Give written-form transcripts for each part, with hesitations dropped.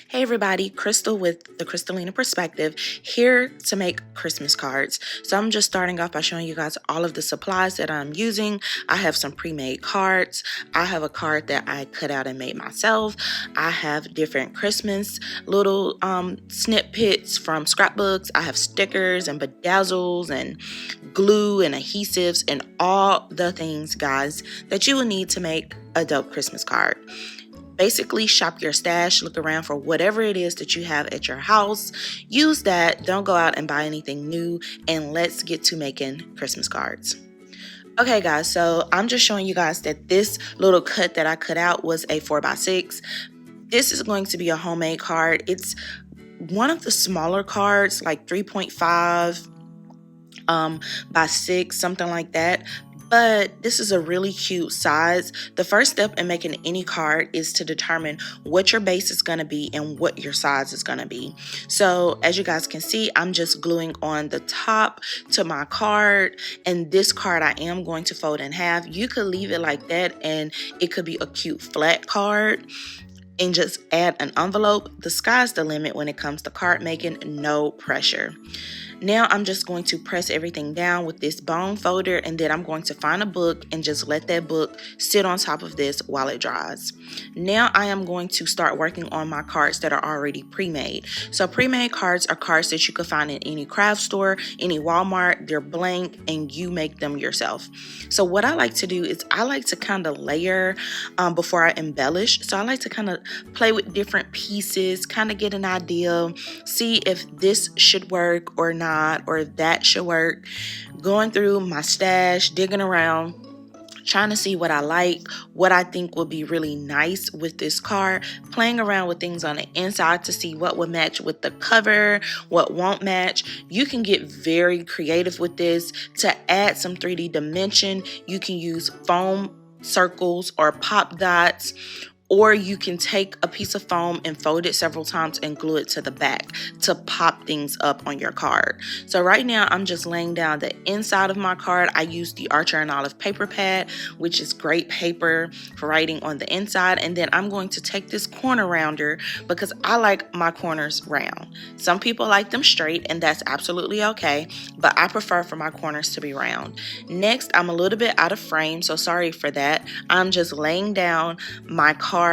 Hey everybody, Crystal with the Crystalina Perspective here to make Christmas cards. So I'm just starting off by showing you guys all of the supplies that I'm using. I have some pre-made cards. I have a card that I cut out and made myself. I have different Christmas little snippets from scrapbooks. I have stickers and bedazzles and glue and adhesives and all the things, guys, that you will need to make a dope Christmas card. Basically, shop your stash, look around for whatever it is that you have at your house. Use that. Don't go out and buy anything new. And let's get to making Christmas cards. Okay, guys, so I'm just showing you guys that this little cut that I cut out was a 4x6. This is going to be a homemade card. It's one of the smaller cards, like 3.5 by 6, something like that. But this is a really cute size. The first step in making any card is to determine what your base is going to be and what your size is going to be. So as you guys can see, I'm just gluing on the top to my card, and this card I am going to fold in half. You could leave it like that and it could be a cute flat card and just add an envelope. The sky's the limit when it comes to card making, no pressure. Now I'm just going to press everything down with this bone folder, and then I'm going to find a book and just let that book sit on top of this while it dries. Now I am going to start working on my cards that are already pre-made. So pre-made cards are cards that you could find in any craft store, any Walmart. They're blank and you make them yourself. So what I like to do is I like to kind of layer before I embellish. So I like to kind of play with different pieces, kind of get an idea, see if this should work or not, or if that should work. Going through my stash, digging around, trying to see what I like, what I think will be really nice with this card, playing around with things on the inside to see what will match with the cover, what won't match. You can get very creative with this. To add some 3D dimension, you can use foam circles or pop dots, or you can take a piece of foam and fold it several times and glue it to the back to pop things up on your card. So right now I'm just laying down the inside of my card. I use the Archer and Olive paper pad, which is great paper for writing on the inside. And then I'm going to take this corner rounder because I like my corners round. Some people like them straight, and that's absolutely okay, but I prefer for my corners to be round. Next, I'm a little bit out of frame, so sorry for that. I'm just laying down my card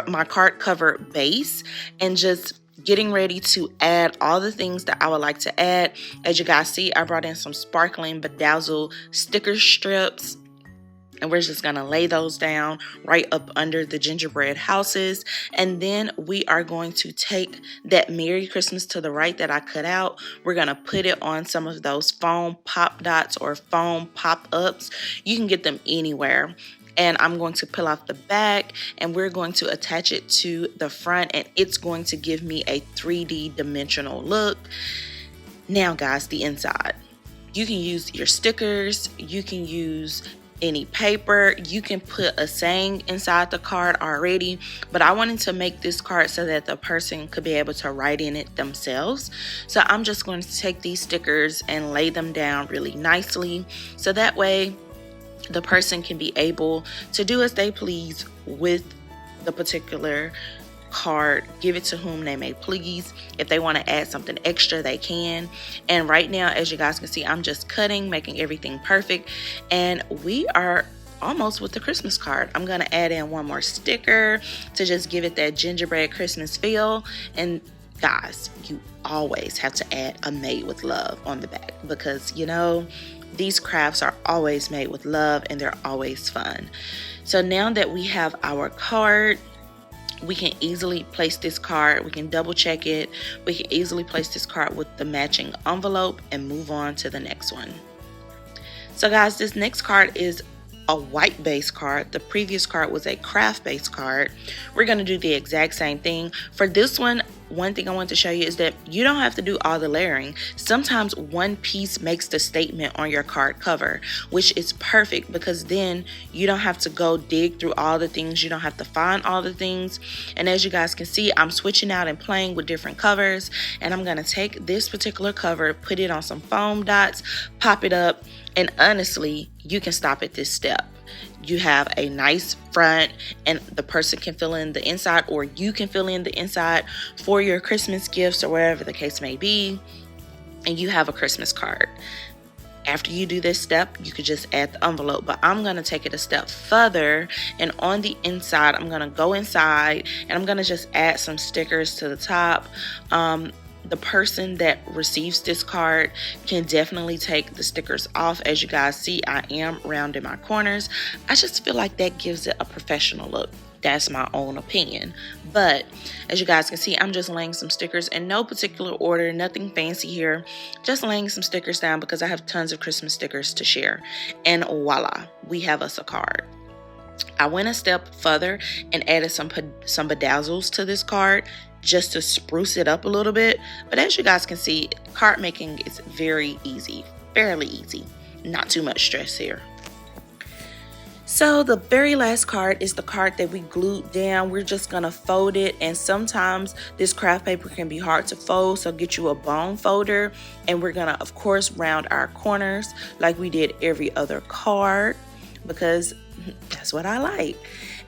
my card cover base and just getting ready to add all the things that I would like to add. As you guys see, I brought in some sparkling bedazzle sticker strips, and we're just gonna lay those down right up under the gingerbread houses. And then we are going to take that Merry Christmas to the right that I cut out. We're gonna put it on some of those foam pop dots or foam pop-ups. You can get them anywhere. And I'm going to peel off the back, and we're going to attach it to the front, and it's going to give me a 3D dimensional look. Now guys, the inside. You can use your stickers, you can use any paper, you can put a saying inside the card already, but I wanted to make this card so that the person could be able to write in it themselves. So I'm just going to take these stickers and lay them down really nicely, so that way the person can be able to do as they please with the particular card, give it to whom they may please. If they want to add something extra, they can. And right now, as you guys can see, I'm just cutting, making everything perfect, and we are almost with the Christmas card. I'm going to add in one more sticker to just give it that gingerbread Christmas feel. And guys, you always have to add a made with love on the back, because you know these crafts are always made with love and they're always fun. So now that we have our card, we can easily place this card, we can double check it, we can easily place this card with the matching envelope and move on to the next one. So guys, this next card is a white base card. The previous card was a craft base card. We're going to do the exact same thing. For this one thing I want to show you is that you don't have to do all the layering. Sometimes one piece makes the statement on your card cover, which is perfect because then you don't have to go dig through all the things. You don't have to find all the things. And as you guys can see, I'm switching out and playing with different covers. And I'm going to take this particular cover, put it on some foam dots, pop it up, and honestly, you can stop at this step. you have a nice front and the person can fill in the inside, or you can fill in the inside for your Christmas gifts or whatever the case may be, and you have a Christmas card. After you do this step, you could just add the envelope, but I'm going to take it a step further, and on the inside I'm going to go inside and I'm going to just add some stickers to the top. The person that receives this card can definitely take the stickers off. As you guys see, I am rounding my corners. I just feel like that gives it a professional look. That's my own opinion. But as you guys can see, I'm just laying some stickers in no particular order, nothing fancy here. Just laying some stickers down because I have tons of Christmas stickers to share. And voila, we have us a card. I went a step further and added some bedazzles to this card just to spruce it up a little bit. But as you guys can see, card making is very easy, fairly easy. Not too much stress here. So the very last card is the card that we glued down. We're just gonna fold it, and sometimes this craft paper can be hard to fold, so get you a bone folder, and we're gonna of course round our corners like we did every other card because that's what I like.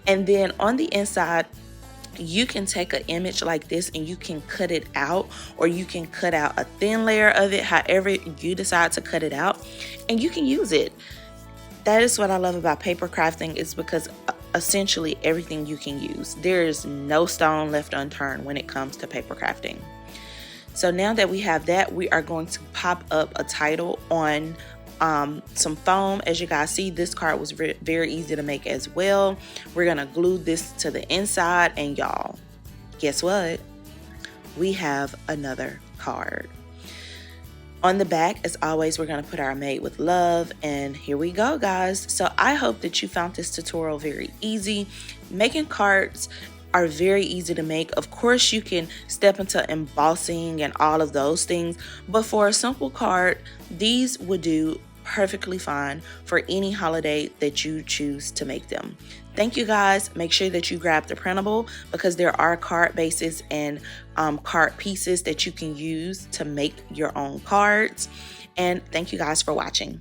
And then on the inside, you can take an image like this and you can cut it out, or you can cut out a thin layer of it, however you decide to cut it out, and you can use it. That is what I love about paper crafting, is because essentially everything you can use. There is no stone left unturned when it comes to paper crafting. So now that we have that, we are going to pop up a title on some foam. As you guys see, this card was very easy to make as well. We're gonna glue this to the inside, and y'all, guess what? We have another card. On the back, as always, we're going to put our made with love, and here we go, guys. So I hope that you found this tutorial very easy. Making cards are very easy to make. Of course, you can step into embossing and all of those things, but for a simple card, these would do perfectly fine for any holiday that you choose to make them. Thank you, guys. Make sure that you grab the printable, because there are card bases and card pieces that you can use to make your own cards. And thank you guys for watching.